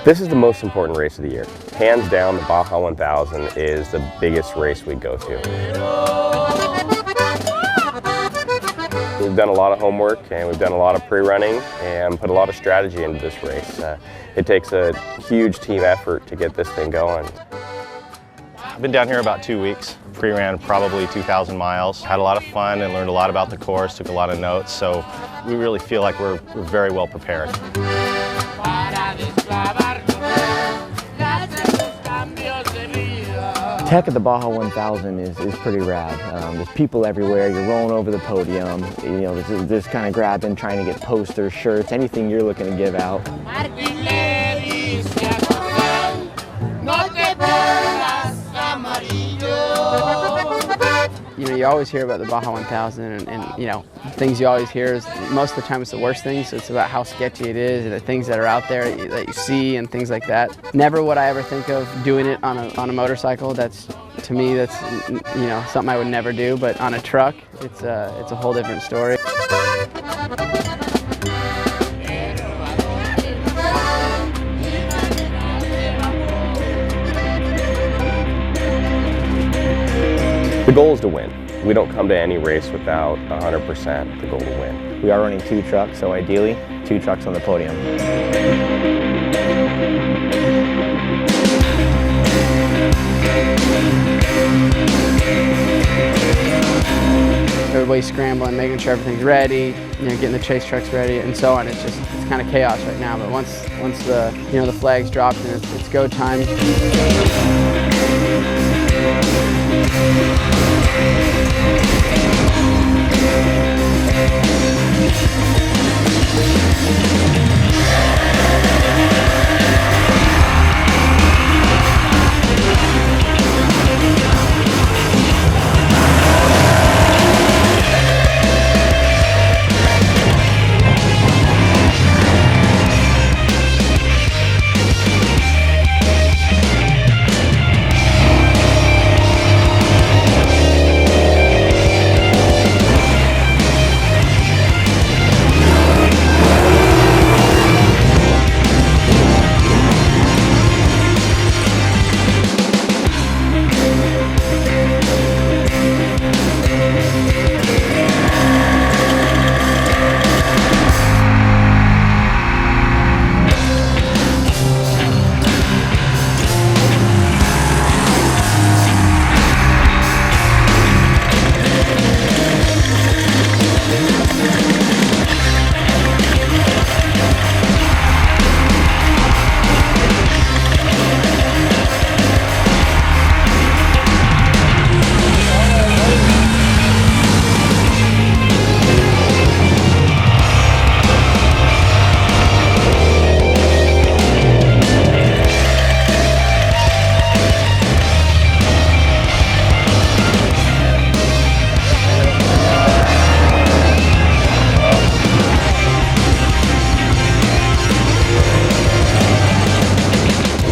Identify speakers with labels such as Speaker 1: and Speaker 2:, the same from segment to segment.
Speaker 1: This is the most important race of the year. Hands down, the Baja 1000 is the biggest race we go to. We've done a lot of homework and we've done a lot of pre-running and put a lot of strategy into this race. It takes a huge team effort to get this thing going.
Speaker 2: I've been down here about 2 weeks. Pre-ran probably 2,000 miles. Had a lot of fun and learned a lot about the course, took a lot of notes, so we really feel like we're very well prepared.
Speaker 3: Tech at the Baja 1000 is pretty rad. There's people everywhere, you're rolling over the podium, you know, there's kind of grabbing, trying to get posters, shirts, anything you're looking to give out.
Speaker 4: You know, you always hear about the Baja 1000 and you know, things you always hear is most of the time it's the worst things. So it's about how sketchy it is and the things that are out there that you see and things like that. Never would I ever think of doing it on a motorcycle. That's, to me, that's, you know, something I would never do. But on a truck, it's a whole different story.
Speaker 1: The goal is to win. We don't come to any race without 100% the goal to win.
Speaker 3: We are running 2 trucks, so ideally 2 trucks on the podium.
Speaker 4: Everybody's scrambling, making sure everything's ready, you know, getting the chase trucks ready and so on. It's kind of chaos right now, but once the, you know, the flag's dropped and it's go time.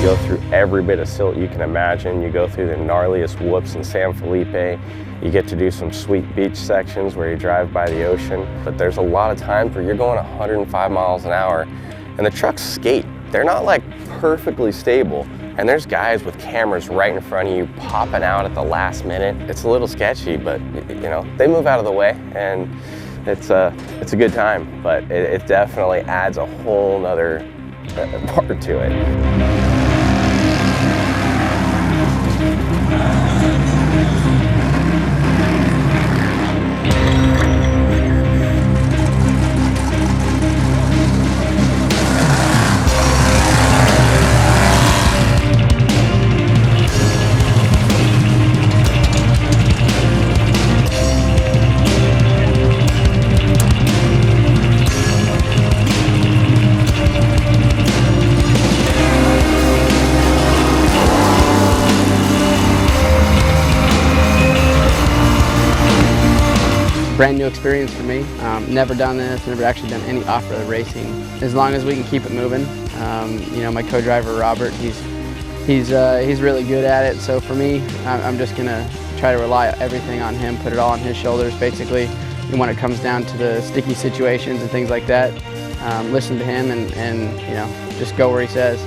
Speaker 1: Go through every bit of silt you can imagine. You go through the gnarliest whoops in San Felipe. You get to do some sweet beach sections where you drive by the ocean. But there's a lot of times where you're going 105 miles an hour and the trucks skate. They're not like perfectly stable. And there's guys with cameras right in front of you popping out at the last minute. It's a little sketchy, but you know, they move out of the way and it's a good time. But it definitely adds a whole nother part to it.
Speaker 4: Brand new experience for me. Never done this, never actually done any off-road racing. As long as we can keep it moving. You know, my co-driver Robert, he's really good at it. So for me, I'm just gonna try to rely everything on him, put it all on his shoulders, basically. And when it comes down to the sticky situations and things like that, listen to him and you know, just go where he says.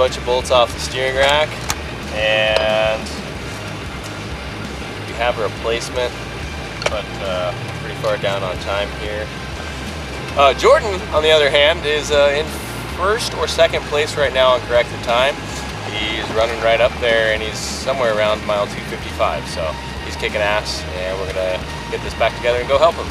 Speaker 5: bunch of bolts off the steering rack, and we have a replacement, but pretty far down on time here. Jordan, on the other hand, is in first or second place right now on corrected time. He's running right up there, and he's somewhere around mile 2:55, so he's kicking ass, and we're gonna get this back together and go help him.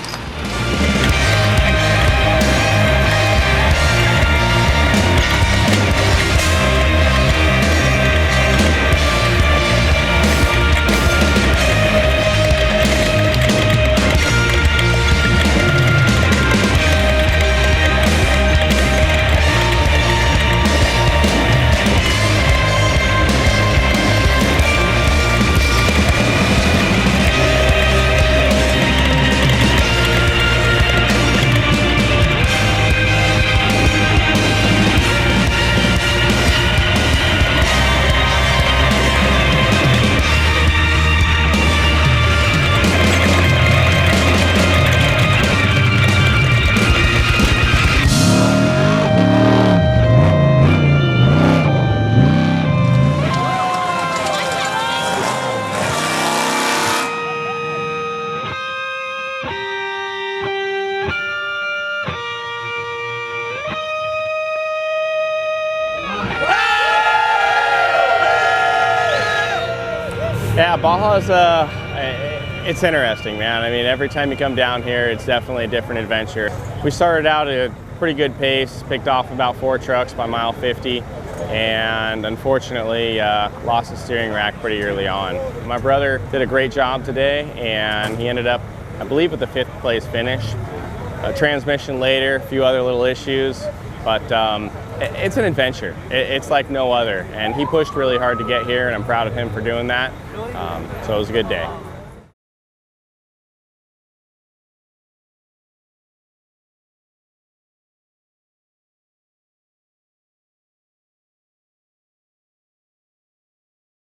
Speaker 2: Yeah, Baja's, it's interesting, man. I mean, every time you come down here, it's definitely a different adventure. We started out at a pretty good pace, picked off about 4 trucks by mile 50, and unfortunately lost the steering rack pretty early on. My brother did a great job today, and he ended up, I believe, with the 5th place finish. A transmission later, a few other little issues, but it's an adventure. It's like no other, and he pushed really hard to get here, and I'm proud of him for doing that. So it was a good day.